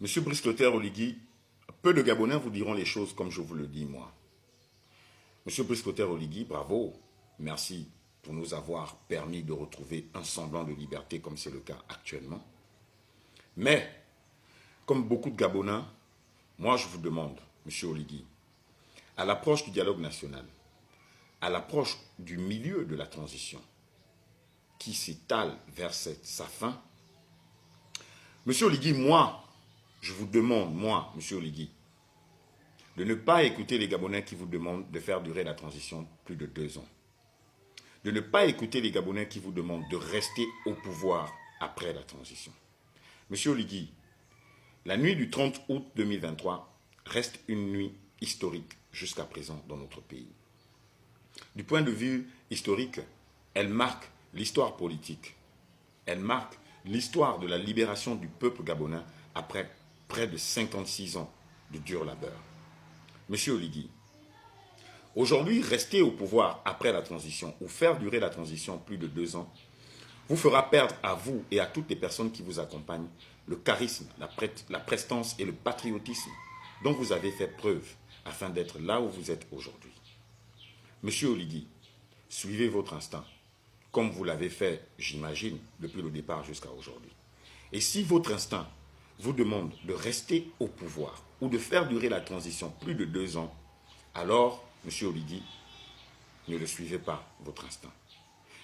Monsieur Brice Clotaire Oligui, peu de Gabonais vous diront les choses comme je vous le dis moi. Monsieur Brice Clotaire Oligui, bravo, merci pour nous avoir permis de retrouver un semblant de liberté comme c'est le cas actuellement. Mais, comme beaucoup de Gabonais, moi je vous demande, monsieur Oligui, à l'approche du dialogue national, à l'approche du milieu de la transition, qui s'étale vers sa fin, monsieur Oligui, moi, je vous demande, moi, monsieur Oligui, de ne pas écouter les Gabonais qui vous demandent de faire durer la transition plus de 2 ans. De ne pas écouter les Gabonais qui vous demandent de rester au pouvoir après la transition. Monsieur Oligui, la nuit du 30 août 2023 reste une nuit historique jusqu'à présent dans notre pays. Du point de vue historique, elle marque l'histoire politique. Elle marque l'histoire de la libération du peuple gabonais après près de 56 ans de dur labeur. Monsieur Oligui, aujourd'hui, rester au pouvoir après la transition ou faire durer la transition plus de 2 ans vous fera perdre à vous et à toutes les personnes qui vous accompagnent le charisme, la prestance et le patriotisme dont vous avez fait preuve afin d'être là où vous êtes aujourd'hui. Monsieur Oligui, suivez votre instinct, comme vous l'avez fait, j'imagine, depuis le départ jusqu'à aujourd'hui. Et si votre instinct vous demande de rester au pouvoir ou de faire durer la transition plus de 2 ans, alors, monsieur Oligui, ne le suivez pas, votre instinct.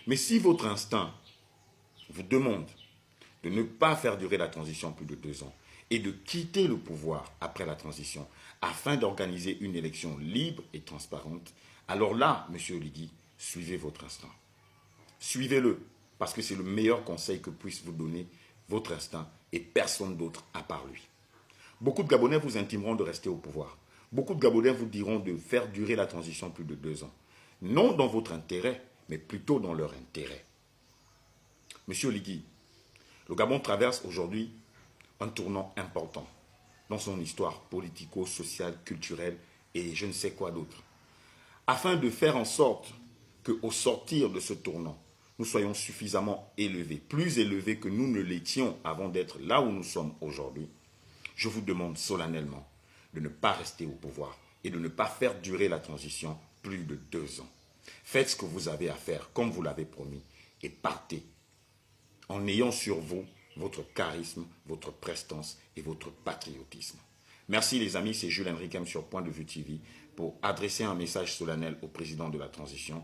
Mais si votre instinct vous demande de ne pas faire durer la transition plus de 2 ans et de quitter le pouvoir après la transition afin d'organiser une élection libre et transparente, alors là, monsieur Oligui, suivez votre instinct. Suivez-le, parce que c'est le meilleur conseil que puisse vous donner votre instinct et personne d'autre à part lui. Beaucoup de Gabonais vous intimeront de rester au pouvoir. Beaucoup de Gabonais vous diront de faire durer la transition plus de 2 ans. Non dans votre intérêt, mais plutôt dans leur intérêt. Monsieur Oligui, le Gabon traverse aujourd'hui un tournant important dans son histoire politico-sociale, culturelle et je ne sais quoi d'autre. Afin de faire en sorte qu'au sortir de ce tournant, nous soyons suffisamment élevés, plus élevés que nous ne l'étions avant d'être là où nous sommes aujourd'hui, je vous demande solennellement de ne pas rester au pouvoir et de ne pas faire durer la transition plus de 2 ans. Faites ce que vous avez à faire comme vous l'avez promis et partez en ayant sur vous votre charisme, votre prestance et votre patriotisme. Merci les amis, c'est Jules Henriquem sur Point de Vue TV pour adresser un message solennel au président de la transition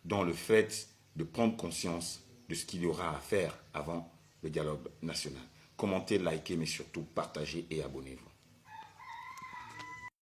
dans le fait de prendre conscience de ce qu'il y aura à faire avant le dialogue national. Commentez, likez, mais surtout partagez et abonnez-vous.